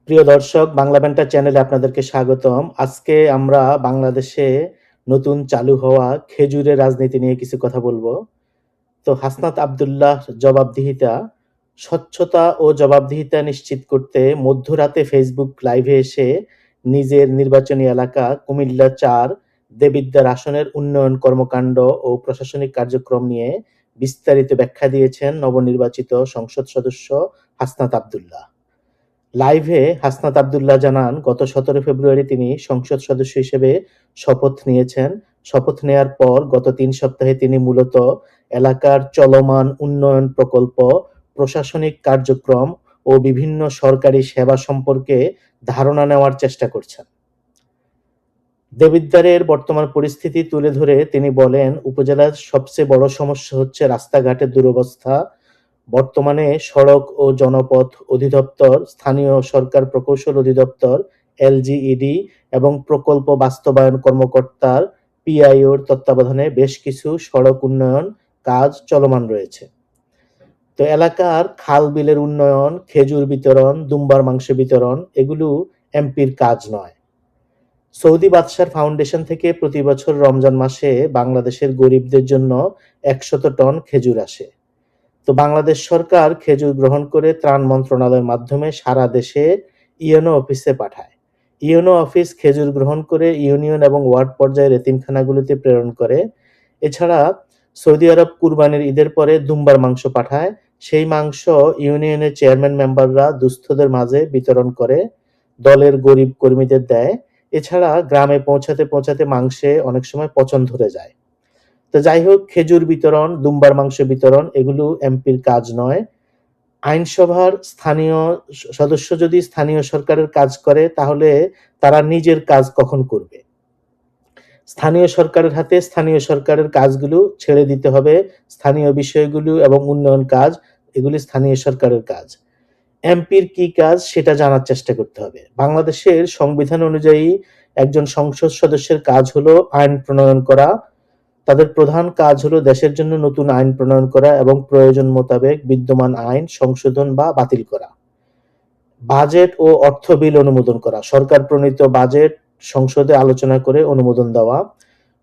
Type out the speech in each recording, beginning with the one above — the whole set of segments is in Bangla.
প্রিয় দর্শক, বাংলা ব্যান্টার চ্যানেলে আপনাদেরকে স্বাগতম। আজকে আমরা বাংলাদেশে নতুন চালু হওয়া খেজুরের রাজনীতি নিয়ে কিছু কথা বলবো। তো হাসনাত আব্দুল্লাহ জবাবদিহিতা, স্বচ্ছতা ও জবাবদিহিতা নিশ্চিত করতে মধ্যরাতে ফেসবুক লাইভে এসে নিজের নির্বাচনী এলাকা কুমিল্লা-৪ দেবিদ্বার আসনের উন্নয়ন কর্মকাণ্ড ও প্রশাসনিক কার্যক্রম নিয়ে বিস্তারিত ব্যাখ্যা দিয়েছেন নবনির্বাচিত সংসদ সদস্য হাসনাত আব্দুল্লাহ। লাইভে হাসনাত আব্দুল্লাহ জানান, গত ১৭ ফেব্রুয়ারি তিনি সংসদ সদস্য হিসেবে শপথ নিয়েছেন। শপথ নেয়ার পর গত ৩ সপ্তাহে তিনি মূলত এলাকার চলমান উন্নয়ন প্রকল্প, প্রশাসনিক কার্যক্রম ও বিভিন্ন সরকারি সেবা সম্পর্কে ধারণা নেওয়ার চেষ্টা করছেন। দেবিদ্বারের বর্তমান পরিস্থিতি তুলে ধরে তিনি বলেন, উপজেলার সবচেয়ে বড় সমস্যা হচ্ছে রাস্তাঘাটের দুরবস্থা। বর্তমানে সড়ক ও জনপথ অধিদপ্তর, স্থানীয় সরকার প্রকৌশল অধিদপ্তর এলজিইডি এবং প্রকল্প বাস্তবায়ন কর্মকর্তার পিআইওর তত্ত্বাবধানে বেশ কিছু সড়ক উন্নয়ন কাজ চলমান রয়েছে। তো এলাকার খাল বিলের উন্নয়ন, খেজুর বিতরণ, দুম্বার মাংস বিতরণ এগুলো এমপির কাজ নয়। সৌদি বাদশার ফাউন্ডেশন থেকে প্রতি বছর রমজান মাসে বাংলাদেশের গরিবদের জন্য ১০০ টন খেজুর আসে। তো বাংলাদেশ সরকার খেজুর গ্রহণ করে ত্রাণ মন্ত্রণালয়ের মাধ্যমে সারা দেশে ইউএনও অফিসে পাঠায়। ইউএনও অফিস খেজুর গ্রহণ করে ইউনিয়ন এবং ওয়ার্ড পর্যায়ের এতিমখানাগুলোতে প্রেরণ করে। এছাড়া সৌদি আরব কুরবানির ঈদের পরে দুম্বার মাংস পাঠায়। সেই মাংস ইউনিয়নের চেয়ারম্যান মেম্বাররা দুস্থদের মাঝে বিতরণ করে, দলের গরিব কর্মীদের দেয়। এছাড়া গ্রামে পৌঁছাতে পৌঁছাতে মাংসে অনেক সময় পচন ধরে যায়। তো যাই হোক, খেজুর বিতরণ, দুম্বার মাংস বিতরণ এগুলো এমপির কাজ নয়। আইনসভার স্থানীয় সদস্য যদি স্থানীয় সরকারের কাজ করে, তাহলে তারা নিজের কাজ কখন করবে? স্থানীয় সরকারের হাতে স্থানীয় সরকারের কাজগুলো ছেড়ে দিতে হবে। স্থানীয় বিষয়গুলো এবং উন্নয়ন কাজ এগুলি স্থানীয় সরকারের কাজ। এমপির কি কাজ সেটা জানার চেষ্টা করতে হবে। বাংলাদেশের সংবিধান অনুযায়ী একজন সংসদ সদস্যের কাজ হলো আইন প্রণয়ন করা। তাদের প্রধান কাজ হলো দেশের জন্য নতুন আইন প্রণয়ন করা এবং প্রয়োজন মোতাবেক বিদ্যমান আইন সংশোধন বা বাতিল করা। বাজেট ও অর্থ বিল অনুমোদন করা, সরকার প্রণীত বাজেট সংসদে আলোচনা করে অনুমোদন দেওয়া,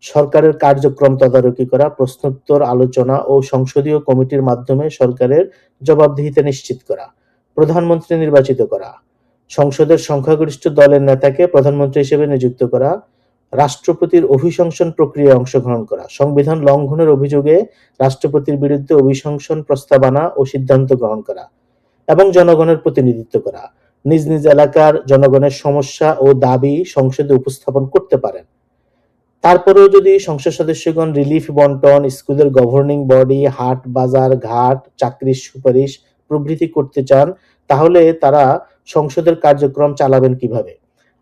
সরকারের কার্যক্রম তদারকি করা, প্রশ্নোত্তর আলোচনা ও সংসদীয় কমিটির মাধ্যমে সরকারের জবাবদিহিতা নিশ্চিত করা, প্রধানমন্ত্রী নির্বাচিত করা, সংসদের সংখ্যাগরিষ্ঠ দলের নেতাকে প্রধানমন্ত্রী হিসেবে নিযুক্ত করা, রাষ্ট্রপতির অভিশংসন প্রক্রিয়ায় অংশগ্রহণ করা, সংবিধান লঙ্ঘনের অভিযোগে রাষ্ট্রপতির বিরুদ্ধে অভিশংসন প্রস্তাবনা ও সিদ্ধান্ত গ্রহণ করা এবং জনগণের প্রতিনিধিত্ব করা। নিজ নিজ এলাকার জনগণের সমস্যা ও দাবি সংসদে উপস্থাপন করতে পারেন। তারপরেও যদি সংসদ সদস্যগণ রিলিফ বন্টন, স্কুলের গভর্নিং বডি, হাট বাজার ঘাট, চাকরির সুপারিশ প্রভৃতি করতে চান, তাহলে তারা সংসদের কার্যক্রম চালাবেন কিভাবে?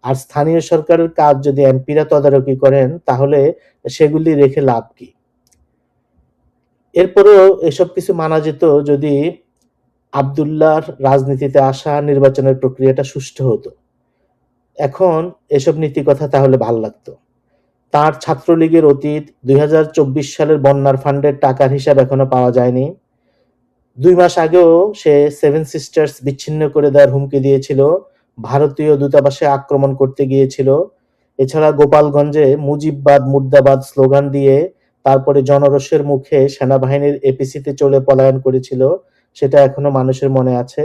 আর স্থানীয় সরকারের কাজ যদি এমপিরা তদারকি করেন, তাহলে সেগুলি রেখে লাভ কি? এরপরেও এসব কিছু মানা যেত যদি আব্দুল্লাহর রাজনীতিতে আসা নির্বাচনের প্রক্রিয়াটা সুষ্ঠু হতো। এখন এসব নীতি কথা তাহলে ভাল লাগতো। তার ছাত্রলীগের অতীত, ২০২৪ সালের বন্যার ফান্ডের টাকার হিসাব এখনো পাওয়া যায়নি। ২ মাস আগেও সে সেভেন সিস্টার্স বিচ্ছিন্ন করে দেওয়ার হুমকি দিয়েছিল, ভারতীয় দূতাবাসে আক্রমণ করতে গিয়েছিল। এছাড়া গোপালগঞ্জে মুজিববাদ মুর্দাবাদ স্লোগান দিয়ে তারপরে জনরোষের মুখে সেনাবাহিনীর এপিসিতে চলে পলায়ন করেছিল, সেটা এখনো মানুষের মনে আছে।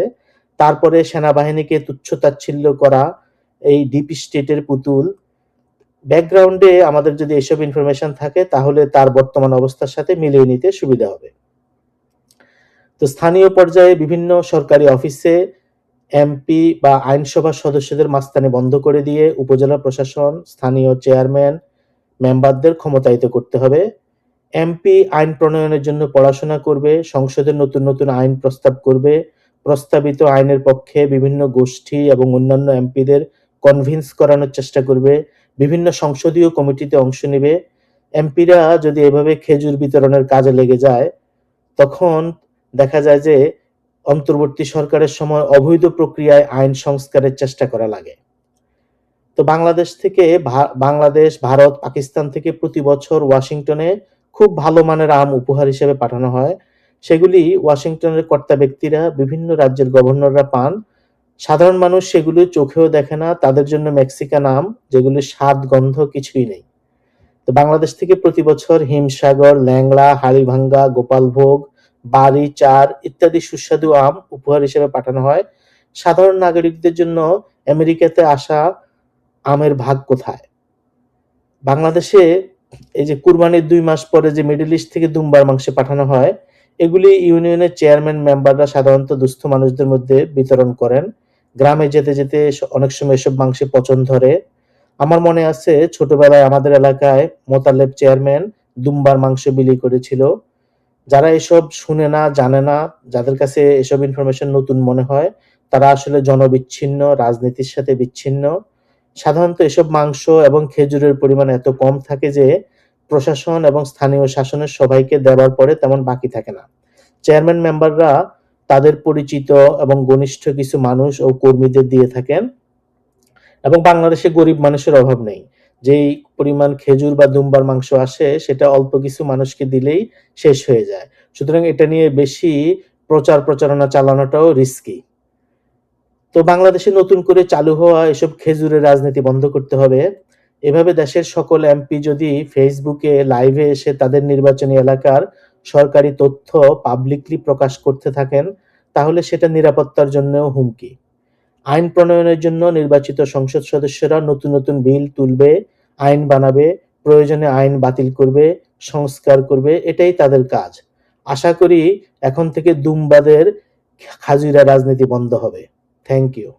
তারপরে সেনাবাহিনীকে তুচ্ছ-তাচ্ছিল্য করা, এই ডিপ স্টেটের পুতুল। ব্যাকগ্রাউন্ডে আমাদের যদি এসব ইনফরমেশন থাকে, তাহলে তার বর্তমান অবস্থার সাথে মিলিয়ে নিতে সুবিধা হবে। তো স্থানীয় পর্যায়ে বিভিন্ন সরকারি অফিসে এমপি বা আইনসভার সদস্যদের মাস্তানি বন্ধ করে দিয়ে উপজেলা প্রশাসন, স্থানীয় চেয়ারম্যান, মেম্বারদের ক্ষমতায়িত করতে হবে। এমপি আইন প্রণয়নের জন্য পড়াশোনা করবে, সংসদে নতুন নতুন আইন প্রস্তাব করবে, প্রস্তাবিত আইনের পক্ষে বিভিন্ন গোষ্ঠী এবং অন্যান্য এমপিদের কনভিন্স করানোর চেষ্টা করবে, বিভিন্ন সংসদীয় কমিটিতে অংশ নেবে। এমপিরা যদি এভাবে খেজুর বিতরণের কাজে লেগে যায়, তখন দেখা যায় যে অন্তর্বর্তী সরকারের সময় অবৈধ প্রক্রিয়ায় আইন সংস্কারের চেষ্টা করা লাগে। তো বাংলাদেশ, ভারত, পাকিস্তান থেকে প্রতি বছর ওয়াশিংটনে খুব ভালো মানের আম উপহার হিসেবে পাঠানো হয়। সেগুলি ওয়াশিংটনের কর্তা ব্যক্তিরা, বিভিন্ন রাজ্যের গভর্নররা পান। সাধারণ মানুষ সেগুলো চোখেও দেখে না, তাদের জন্য মেক্সিকান আম যেগুলির স্বাদ গন্ধ কিছুই নেই। তো বাংলাদেশ থেকে প্রতি বছর হিমসাগর, ল্যাংড়া, হাড়িভাঙ্গা, গোপালভোগ, বাড়ি, চার ইত্যাদি সুস্বাদু আম উপহার হিসেবে পাঠানো হয়। সাধারণ নাগরিকদের জন্য আমেরিকাতে আসা আমের ভাগ কোথায়? বাংলাদেশে এই যে কুরবানির ২ মাস পরে যে মিডল ইস্ট থেকে দুম্বার মাংস পাঠানো হয়, এগুলি ইউনিয়নের চেয়ারম্যান মেম্বাররা সাধারণত দুস্থ মানুষদের মধ্যে বিতরণ করেন। গ্রামে যেতে যেতে অনেক সময় এসব মাংসে পচন ধরে। আমার মনে আছে ছোটবেলায় আমাদের এলাকায় মোতালেব চেয়ারম্যান দুম্বার মাংস বিলি করেছিল। যারা এসব শুনে না, জানে না, যাদের কাছে এসব ইনফরমেশন নতুন মনে হয়, তারা আসলে জনবিচ্ছিন্ন, রাজনীতির সাথে বিচ্ছিন্ন। সাধারণত এসব মাংস এবং খেজুরের পরিমাণ এত কম থাকে যে প্রশাসন এবং স্থানীয় শাসনের সবাইকে দেওয়ার পরে তেমন বাকি থাকে না। চেয়ারম্যান মেম্বাররা তাদের পরিচিত এবং ঘনিষ্ঠ কিছু মানুষ ও কর্মীদের দিয়ে থাকেন এবং বাংলাদেশে গরিব মানুষের অভাব নেই। যেই পরিমাণ খেজুর বা দুম্বার মাংস আসে সেটা অল্প কিছু মানুষকে দিলেই শেষ হয়ে যায়। সুতরাং এটা নিয়ে বেশি প্রচারণা চালানোটাও রিস্কি। তো বাংলাদেশে নতুন করে চালু হওয়া এসব খেজুরের রাজনীতি বন্ধ করতে হবে। এভাবে দেশের সকল এমপি যদি ফেসবুকে লাইভে এসে তাদের নির্বাচনী এলাকার সরকারি তথ্য পাবলিকলি প্রকাশ করতে থাকেন, তাহলে সেটা নিরাপত্তার জন্যও হুমকি। আইন প্রণয়নের জন্য নির্বাচিত সংসদ সদস্যরা নতুন নতুন বিল তুলবে, আইন বানাবে, প্রয়োজনে আইন বাতিল করবে, সংস্কার করবে, এটাই তাদের কাজ। আশা করি এখন থেকে দুম্বাদের খাজুরা রাজনীতি বন্ধ হবে। Thank you.